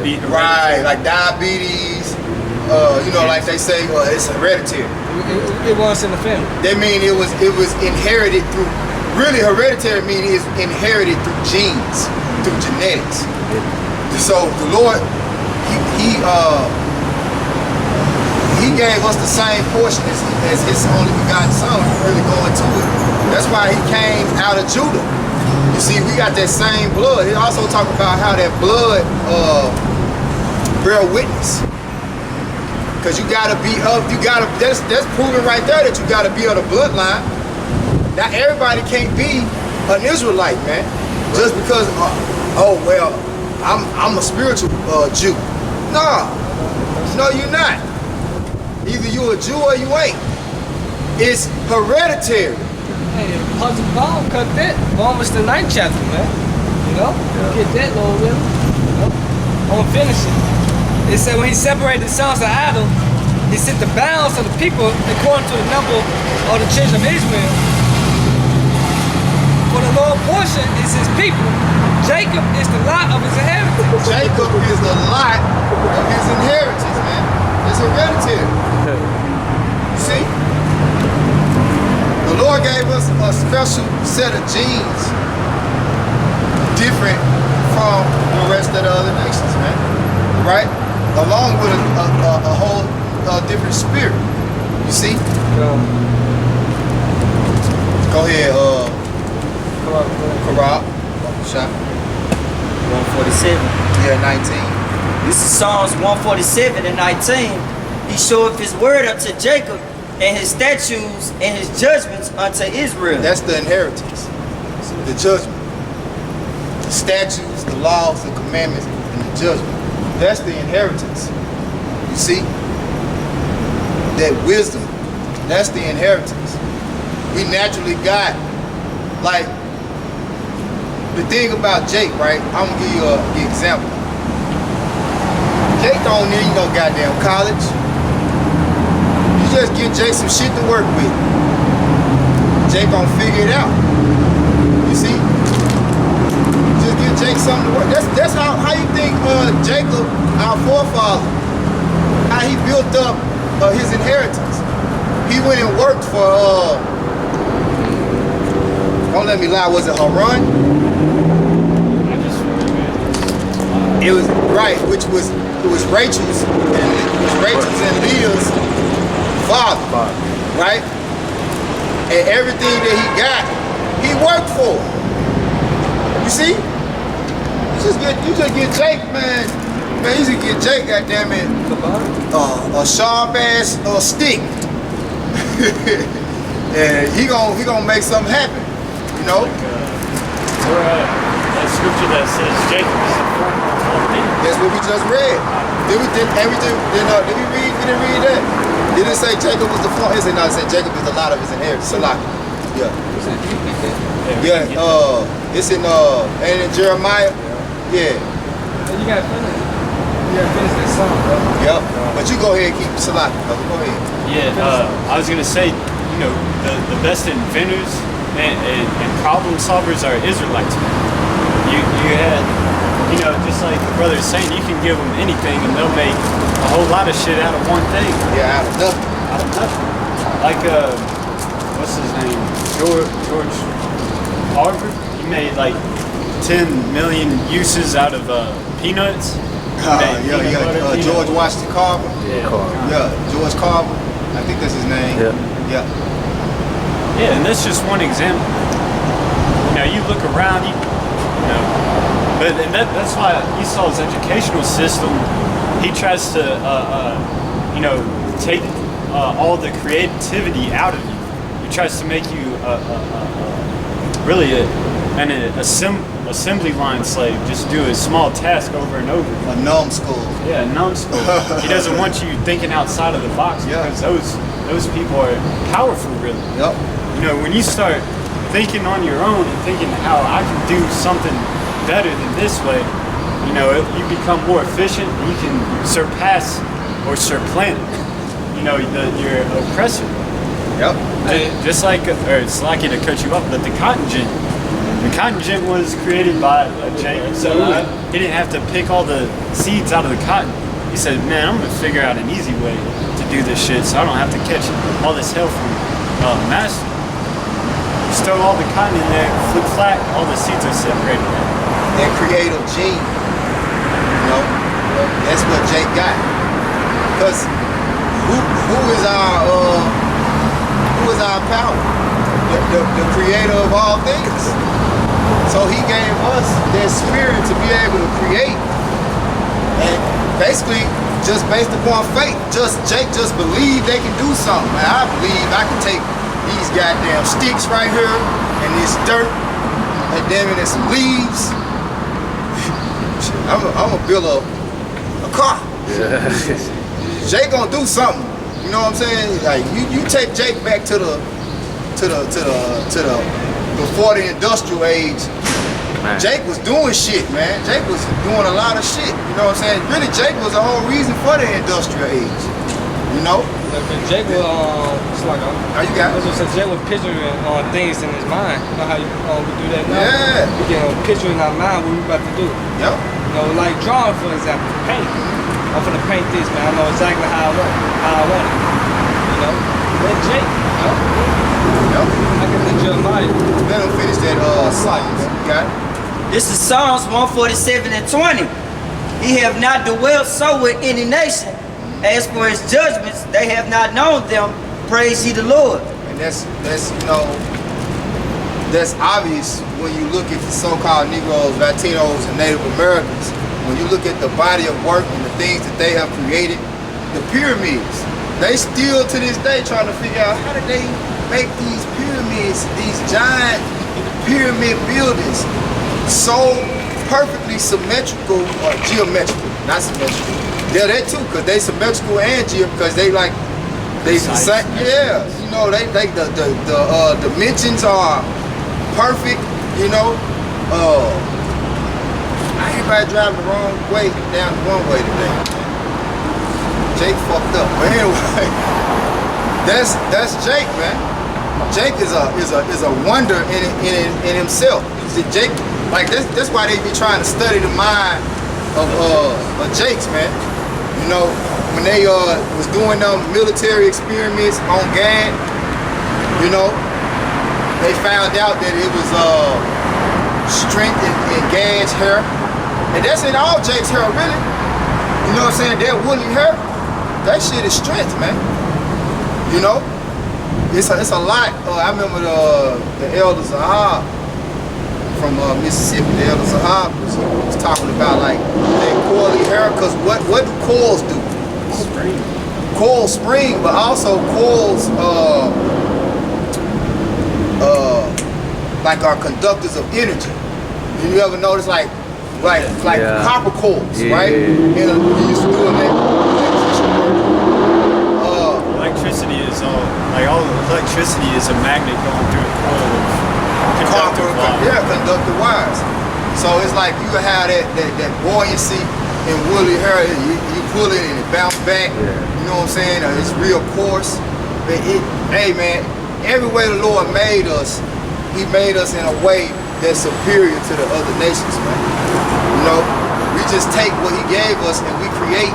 could be hereditary. Right, like diabetes. You know, like they say, it's hereditary. It was in the family. They mean it was inherited through. Really, hereditary meaning is inherited through genes, through genetics. So the Lord, He gave us the same portion as His only begotten Son. We really go into it. That's why He came out of Judah. You see, we got that same blood. He also talk about how that blood bear witness. Cause you gotta be of, that's proven right there that you gotta be of the bloodline. Not everybody can't be an Israelite, man. Just because, oh well, I'm a spiritual Jew. No, you're not. Either you a Jew or you ain't. It's hereditary. Hey, Apostle Paul cut that. Romans the 9th chapter, man. You know, get that Lord with him. You know, I'm gonna finish it. It said when He separated the sons of Adam, He set the bounds of the people according to the number of the children of Israel. For the Lord portion is His people. Jacob is the lot of his inheritance. Jacob is the lot of his inheritance, man. It's hereditary. See? The Lord gave us a special set of genes different from the rest of the other nations, man. Right? Along with a whole different spirit. You see? Go ahead, Karab. Shot. 147. Yeah, 19. This is Psalms 147 and 19. He showeth His word unto Jacob, and His statutes and His judgments unto Israel. That's the inheritance. The judgment. The statutes, the laws, the commandments, and the judgment. That's the inheritance. You see? That wisdom. That's the inheritance. We naturally got, like, the thing about Jake, right? I'm gonna give you an example. Jake don't need no goddamn college. You just give Jake some shit to work with. Jake gonna figure it out. You see? Just give Jake something to work. That's how you think Jacob, our forefather, how he built up his inheritance. He went and worked for don't let me lie, was it Haran? It was right, it was Rachel's and Leah's father, right? And everything that he got, he worked for. You see? You just get Jake, man. Man, you just get Jake, goddammit, a sharp ass stick, and he gonna make something happen. You know? That scripture that says Jacob is the former of all things. That's what we just read. Did we read that? Did it say Jacob was the former? It said no, it said Jacob is the lot of his inheritance. Salaki. Yeah. Yeah, it's in ain't it Jeremiah? Yeah. You gotta finish. You gotta finish that song, bro. Yep. But you go ahead and keep Salaki, brother. Go ahead. Yeah, I was gonna say, you know, the best inventors and problem solvers are Israelites. You had, you know, just like the brother is saying, you can give them anything and they'll make a whole lot of shit out of one thing. Yeah, out of nothing. Out of nothing. Like what's his name? George Harvard. He made like 10 million uses out of peanuts. George Washington Carver. Yeah. George Carver. I think that's his name. Yeah. Yeah, and that's just one example. Now you look around, you know, but that's why Esau's educational system, he tries to, you know, take all the creativity out of you. He tries to make you really an assembly line slave. Just do a small task over and over. A numbskull. Yeah, a numbskull. He doesn't want you thinking outside of the box because those people are powerful, really. Yep. You know, when you start thinking on your own and thinking how I can do something better than this way, you know, you become more efficient. You can surpass or supplant, you know, your oppressor. Yep. Just like, or it's lucky to cut you off, but the cotton gin, The cotton gin was created by Jake, so he didn't have to pick all the seeds out of the cotton. He said, man, I'm gonna figure out an easy way to do this shit so I don't have to catch all this hell from master. You stow all the cotton in there, flip flat, all the seeds are separated. That creative gene, you know, that's what Jake got. Cause who is our power? The creator of all things. So he gave us that spirit to be able to create. And basically, just based upon faith, Jake just believed they can do something. And I believe I can take these goddamn sticks right here and this dirt and then in some leaves. I'm gonna build a car. Jake gonna do something. You know what I'm saying? Like you take Jake back to the before the industrial age. Man. Jake was doing shit, man. Jake was doing a lot of shit. You know what I'm saying? Really, Jake was the whole reason for the industrial age. You know? Jake was it's like how you got? Jake was picturing things in his mind. You know how we do that now? Yeah. We get a picture in our mind what we about to do. Yep. You know, like drawing, for example, paint. I'm finna paint this, man. I know exactly how I want it. You know? That Jake, you know? Yep. I can let Jeremiah. Let him finish that song. You got it? This is Psalms 147 and 20. He have not dwelt so with any nation. As for his judgments, they have not known them. Praise ye the Lord. And that's you know, that's obvious when you look at the so-called Negroes, Latinos, and Native Americans. When you look at the body of work and the things that they have created, the pyramids, they still to this day trying to figure out how did they make these pyramids, these giant pyramid buildings so perfectly symmetrical or geometrical, not symmetrical. Yeah, that too, cause they symmetrical and because they like they yeah, you know, they the dimensions are perfect, you know. Everybody driving the wrong way down the one way today. Jake fucked up, but anyway, that's Jake, man. Jake is a wonder in himself. Jake, like that's why they be trying to study the mind of Jake's, man. You know, when they was doing them military experiments on Gad, you know, they found out that it was strength in Gad's hair, and that's in all Jake's hair, really. You know what I'm saying? That woolly hair, that shit is strength, man. You know, it's a lot. I remember the Elder Zahab from Mississippi. The Elder Zahab was talking about like they coily hair, cause what do coils do? Spring. Coils spring, but also coils like are conductors of energy. You ever notice like copper coils, right? And we used to do electricity is all electricity is a magnet going through a coil of conductive wires. Yeah, conductive wires. So it's like you have that buoyancy in woolly hair. You pull it and it bounce back. Yeah. You know what I'm saying? It's real coarse. But hey man, every way the Lord made us, He made us in a way that's superior to the other nations, man. You know, we just take what He gave us and we create.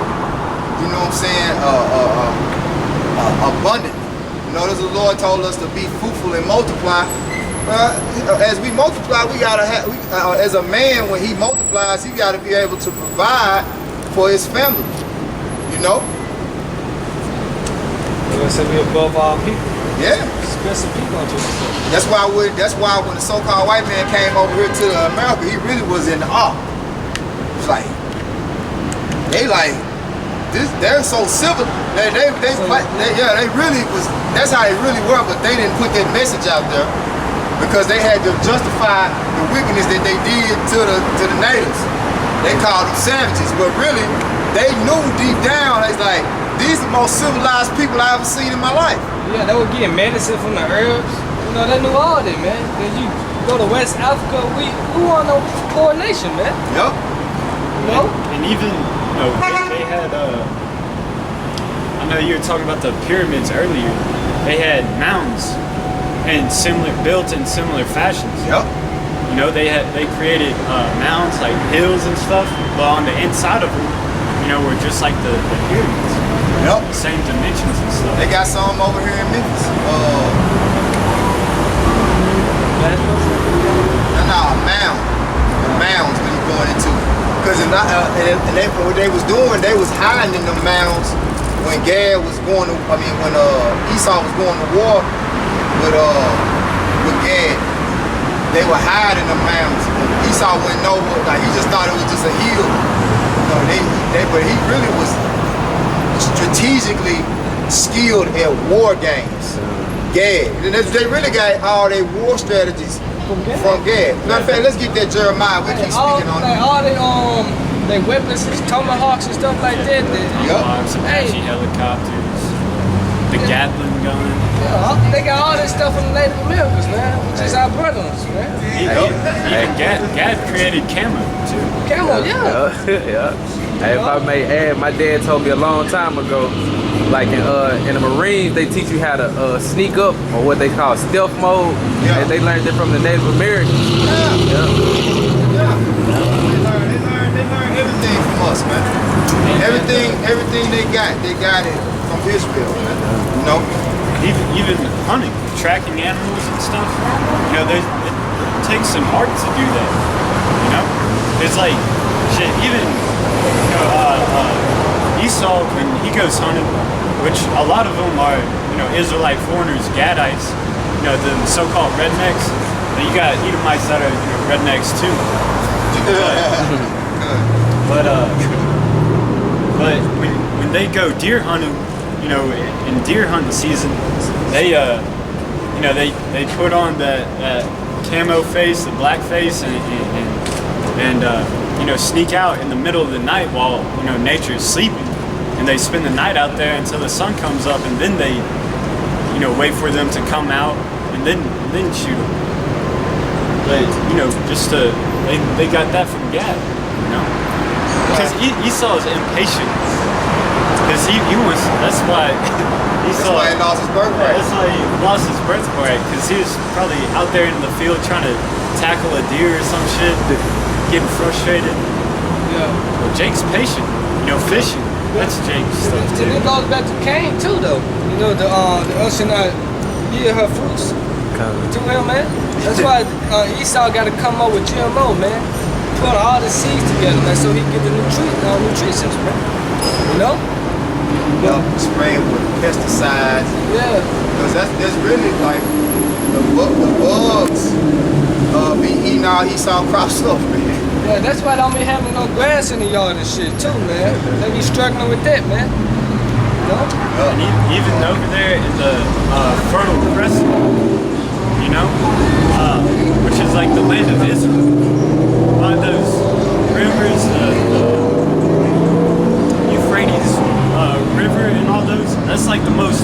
You know what I'm saying? Abundant. You know, as the Lord told us to be fruitful and multiply. As we multiply, we gotta have. As a man, when he multiplies, he gotta be able to provide for his family. You know. We're gonna say we above all people. Yeah. Special people unto themselves. That's why when the so-called white man came over here to America, he really was in awe. It's like they're so civil. They really was. That's how they really were, but they didn't put that message out there because they had to justify the wickedness that they did to the natives. They called them savages, but really they knew deep down. It's like these are the most civilized people I ever seen in my life. Yeah, they were getting medicine from the herbs. You know, they knew all that, man. Then you go to West Africa, we are no poor nation, man. Yep. You know? And even, you know, they had, I know you were talking about the pyramids earlier. They had mounds and built in similar fashions. Yep. You they created mounds like hills and stuff, but on the inside of them, were just like the pyramids. Yep. Same dimensions and stuff. They got some over here in Memphis. Mound. The mounds when you're going into. Because what they was doing, they was hiding in the mounds when Gad was going to, when Esau was going to war with Gad. They were hiding in the mounds. Esau went nowhere, like he just thought it was just a hill. But he really was strategically skilled at war games. Gad. And they really got all their war strategies from Gad. Matter of fact, let's get that Jeremiah. We keep speaking on it. All they weapons, tomahawks and stuff like that. Tomahawks, Apache helicopters, the Gatling gun. Yeah, they got all this stuff from the Native Americans, man. Which is our brothers, man. Even Gad created camo too. Camo, yeah. Yeah. Hey, if I may add, my dad told me a long time ago, like in the Marines, they teach you how to sneak up, or what they call stealth mode. Yeah. And they learned it from the Native Americans. Yeah. They learned everything from us, man. Everything they got it from Israel, man. Even hunting, tracking animals and stuff. It takes some art to do that. It's like shit. Even Esau, when he goes hunting, which a lot of them are Israelite foreigners, Gadites. The so-called rednecks. You got Edomites that are rednecks too. But when they go deer hunting, in deer hunting season, they put on that camo face, the black face, and sneak out in the middle of the night while nature is sleeping, and they spend the night out there until the sun comes up, and then they wait for them to come out and then shoot them. But they got that from Gad, because Esau is impatient. Because he wants, that's why Esau. That's why he lost his birthright. That's why he lost his birthright, because he was probably out there in the field trying to tackle a deer or some shit, getting frustrated. Yeah. Well, Jake's patient, fishing. That's Jake's stuff too. And it goes back to Cain too, though. The us should not yield her fruits to him, man. That's why Esau got to come up with GMO, man. Put all the seeds together, man, so he can get the nutritions, man. Spraying with pesticides. Yeah. Because that's really like the bugs be eating all Esau crops up, man. Yeah, that's why I don't be having no grass in the yard and shit too, man. They be struggling with that, man. And even over there in the Fertile Crescent, which is like the land of Israel, by those rivers, the Euphrates River and all those, that's like the most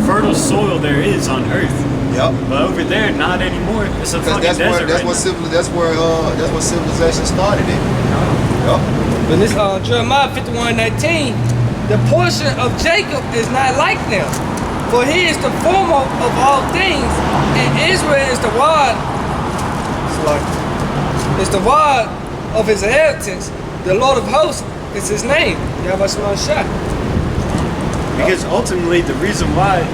fertile soil there is on earth. Yep. But over there, not anymore. It's a fucking desert. That's where civilization started in. Yep. But this Jeremiah 51:19, the portion of Jacob is not like them, for he is the former of all things, and Israel is the rod. It's the rod of his inheritance. The Lord of hosts is his name. Yahweh Shah. Because ultimately, the reason why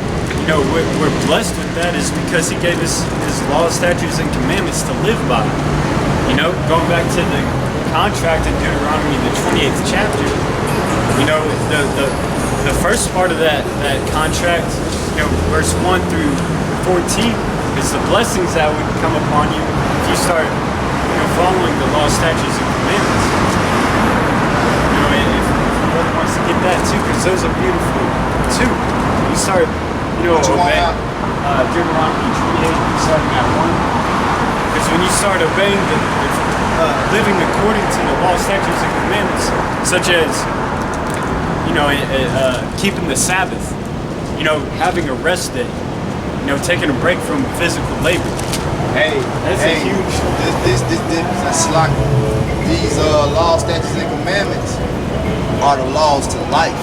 we're blessed with that is because he gave us his laws, statutes, and commandments to live by. Going back to the contract in Deuteronomy, the 28th chapter. The first part of that contract, verse 1 through 14, is the blessings that would come upon you if you start, following the law, statutes, and commandments. If one wants to get that too, because those are beautiful too. You start, obeying Deuteronomy 28, starting at 1. Because when you start obeying living according to the law, statutes, and commandments, such as keeping the Sabbath, having a rest day, taking a break from physical labor. That's a huge. It's like these laws, statutes, and commandments are the laws to life.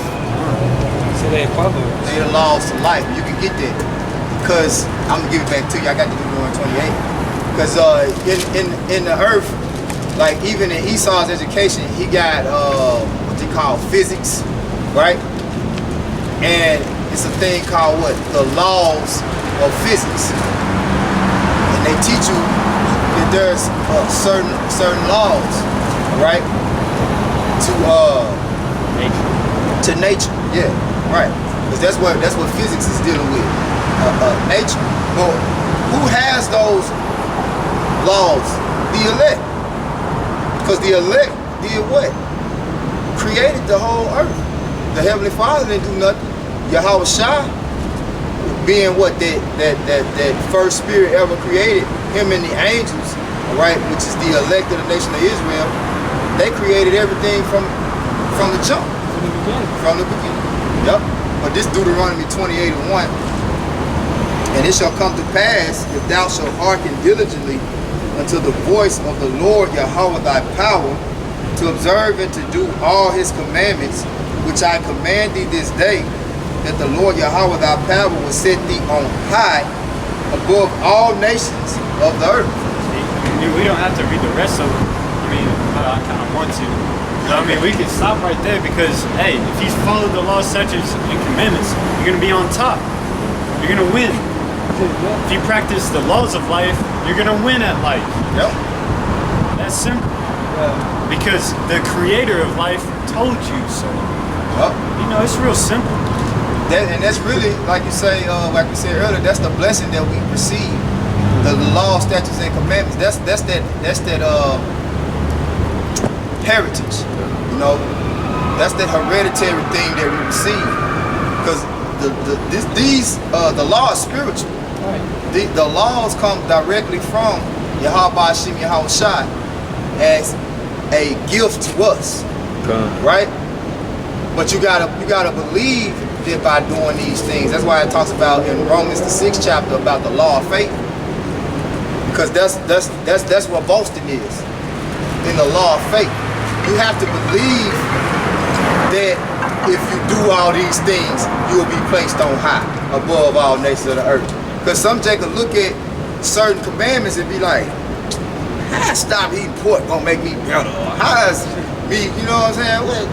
So they're popular. They're the laws to life. You can get that because I'm gonna give it back to you. I got the Deuteronomy 28. Because in the earth, like even in Esau's education, he got what they call physics, right? And it's a thing called what? The laws of physics. And they teach you that there's certain laws, right? To nature, yeah, right. Because that's what physics is dealing with, nature. But who has those laws? The elect. Because the elect did what? Created the whole earth. The Heavenly Father didn't do nothing. Yahweh Shai, being what that first spirit ever created, him and the angels, right, which is the elect of the nation of Israel, they created everything from the jump. From the beginning. Yep. But this Deuteronomy 28:1, and it shall come to pass, if thou shalt hearken diligently unto the voice of the Lord Yahweh thy power, to observe and to do all his commandments, which I command thee this day, that the Lord Yahweh thy power will set thee on high above all nations of the earth. We don't have to read the rest of it. I mean, but I kind of want to. So, I mean, we can stop right there because, hey, if you follow the law, statutes, and commandments, you're going to be on top. You're going to win. If you practice the laws of life, you're going to win at life. Yep. That's simple. Because the creator of life told you so. Yep. You know, it's real simple. And that's really, like you say, like we said earlier, that's the blessing that we receive. The law, statutes, and commandments. That's that heritage. You know, that's that hereditary thing that we receive. Because the law is spiritual. Right. The laws come directly from Yahweh Hashem Yahweh Shai as a gift to us. Right? But you gotta believe that by doing these things. That's why it talks about in Romans the 6th chapter about the law of faith. Because that's what boasting is. In the law of faith. You have to believe that if you do all these things, you will be placed on high above all nations of the earth. Because some Jacob look at certain commandments and be like, how stop eating pork gonna make me better? Or how is me, you know what I'm saying? Well,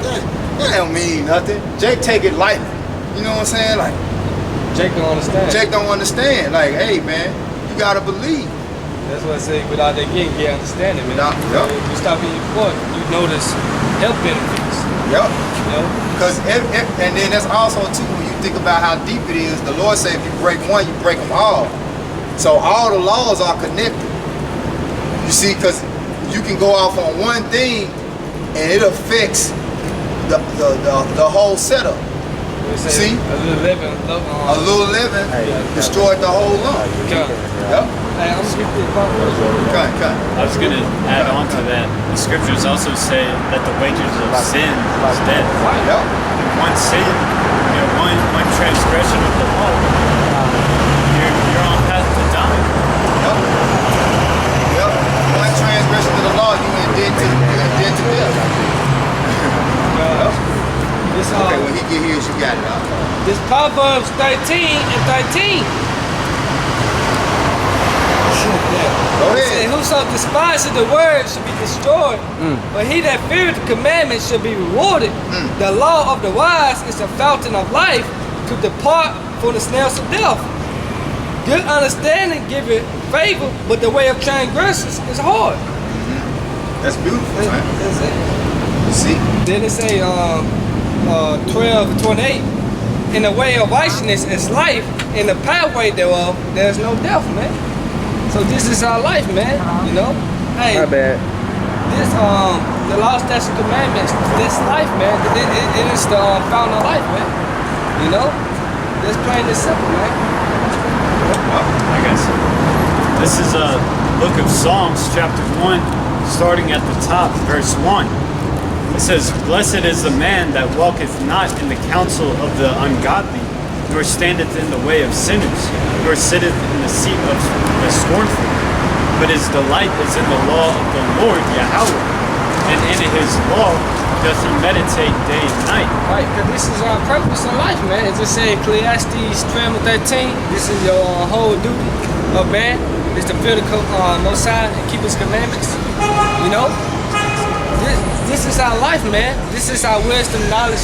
that don't mean nothing. Jake take it lightly. You know what I'm saying? Like, Jake don't understand. Jake don't understand. Like, hey man, you gotta believe. That's what I say, without that getting understanding, man. Yep. If you stop eating pork, you notice health benefits. Yep. You know? Because and then that's also too, when you think about how deep it is, the Lord said if you break one, you break them all. So all the laws are connected. You see, because you can go off on one thing and it affects the whole setup. See? A little leaven destroyed the whole lump. Yep. Hey, I'm gonna get this part. Okay. I was going to add on to that. The scriptures also say that the wages of sin is death. Yep. One sin, you know, one transgression of the law, you're on path to die. Yep. Yep. One transgression of the law, you in dead to death. Yep. Okay, when he get here, you got it. This Proverbs 13 and 13. Go It ahead. said, whoso despises the word shall be destroyed, but he that feareth the commandment shall be rewarded. The law of the wise is a fountain of life, to depart from the snares of death. Good understanding giveth favor, but the way of transgressors is hard. That's beautiful, man. That's it. You see? Then it say 12:28. In the way of righteousness is life, in the pathway thereof there's no death, man. So this is our life, man. You know? Hey, My bad. this the law, statutes, commandments, this life, man. It is the fountain of life, man. You know? Just plain and simple, man. I guess this is a book of Psalms, chapter 1, starting at the top, verse 1. It says, "Blessed is the man that walketh not in the counsel of the ungodly, nor standeth in the way of sinners, nor sitteth in the seat of the scornful. But his delight is in the law of the Lord Yahweh, and in his law doth he meditate day and night." Right, because this is our purpose in life, man. As it say Ecclesiastes 12:13, this is your whole duty of man, is to fear the Most High and keep His commandments. You know, this is our life, man. This is our wisdom, knowledge,